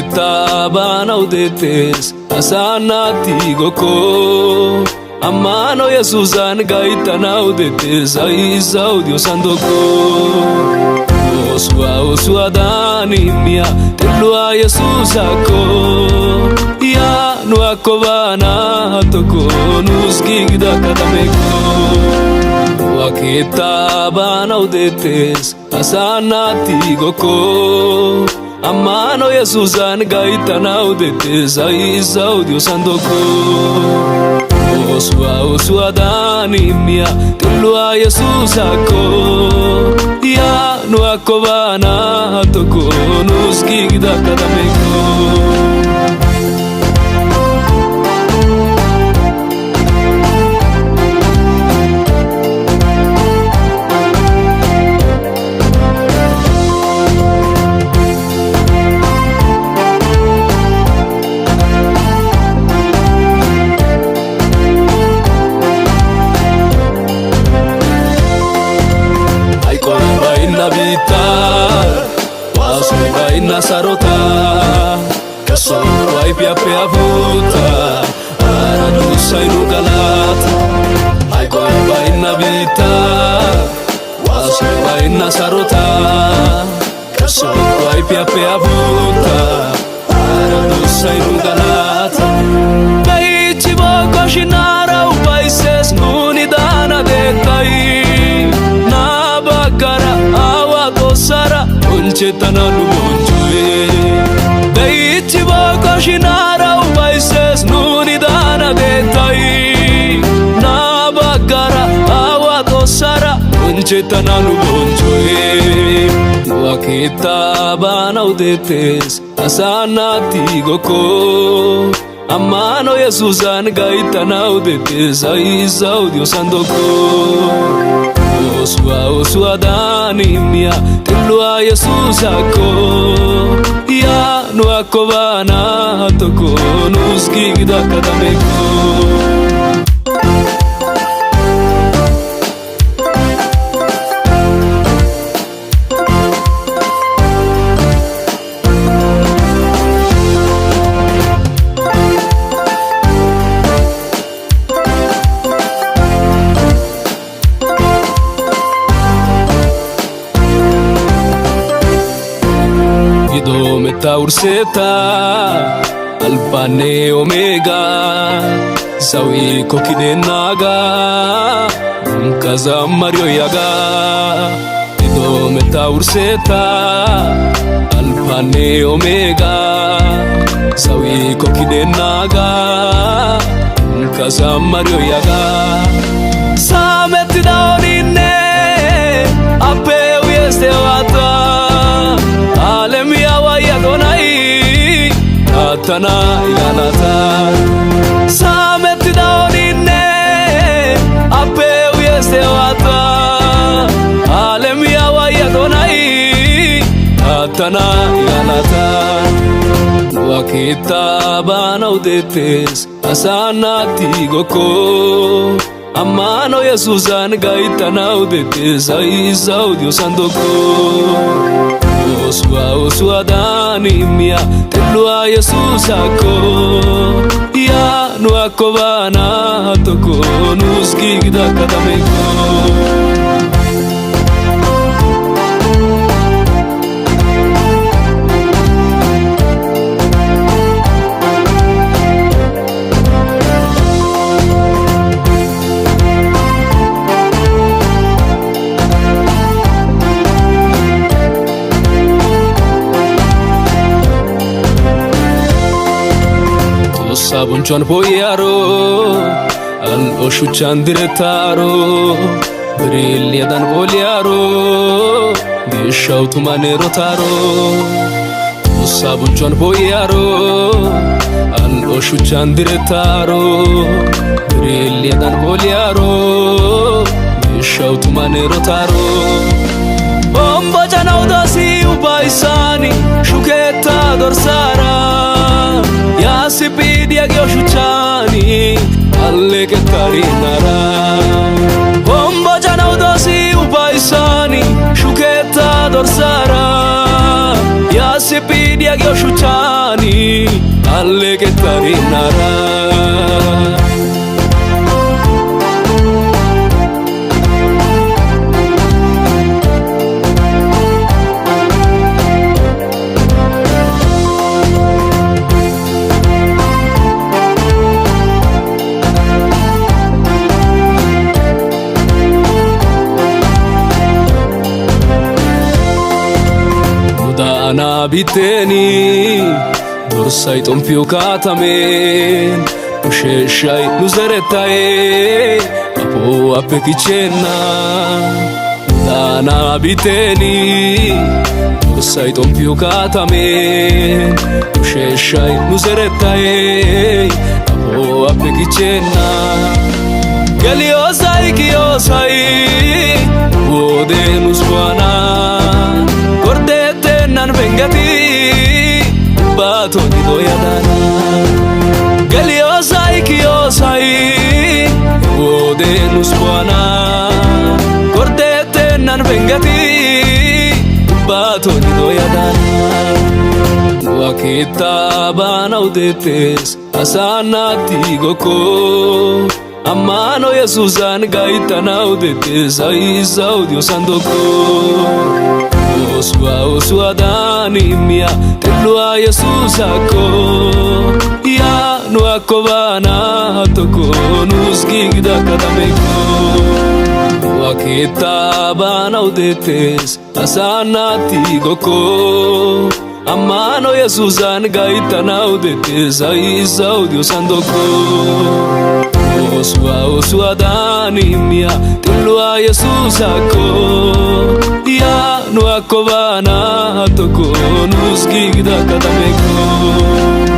Wakita bana udetes asanati goko Amano Yesusan gaita na udetes aiza udio sandoko Osua dani mia telua Yesusako Ya nuako bana toko nuskigda kadameko Wakita bana udetes asanati goko Amano Yesusan gaita na udetes aiza udio sandoko Osua dani mia telua Yesusako Ya nuako bana toko nuskigda kadameko Ina sarota Kaso wai pia pia vuta Aradu sainu galata Aiko ina vita Waso ina sarota Kaso wai pia pia vuta Aradu sainu galata Baichi boko shinara upaises nuni dana detai Na bakara awa tosara Unchetana lumonjue Daichi boko shinara upaises nuni dana detai Na bakara awa tosara Unchetana lumonjue Wakita bana udetes asanati goko Amano Yesusan gaita na udetes aiza udio sandoko Osua dani mia telua Yesusako Ya nuako bana toko nuskigda kadameko Meta urseta Alpane omega Zawi kokide naga Kaza mario yaga Ido meta urseta Alpane omega Zawi kokide naga Kaza mario yaga Sameti daorine Ape uyeste wata Alem yawa yadonai Atana ilanata Sameti daorine Ape uyeste wata Alem yawa yadonai Atana ilanata Wakita bana udetes asanati goko Amano Yesusan gaita na udetes aiza udio sandoko Osua dani mia telua Yesusako Ya nuako bana toko nuskigda kadameko Sabunchon poyaro Al oshuchan diretaro Brilliadan poliaro Gishautu manero taro Sabunchon poyaro Al oshuchan diretaro Brilliadan poliaro Gishautu manero taro Omba janau dasi ubaisani Shuketa dorsara Yasipidi agoshuchani alle che tarinara Bomba janau dasi ubaisani Shuketa dorsara velocipede che shuchani alle che tarinara Dana biteni dorsai tompio katamen usheshai nuzeretai apo apekichenna Dana biteni dorsai tompio katamen usheshai nuzeretai apo apekichenna Geliosai kiosai ode nuswana nan vengati bato di doyadana Geliosai kiosai ode nuswana cordete nan vengati bato di doyadana wakita bana udetes asanati goko amano yesusan gaitana udetes aisa udio sandoko Osua dani mia telua Yesusako ya no akobana toko nusgigda kadameko wakita bana udetes asanati goko amano Yesusan gaitana udetes aisa udio sandoko Osua dani mia telua Yesusako ya no akobana toko nusgigda kadameko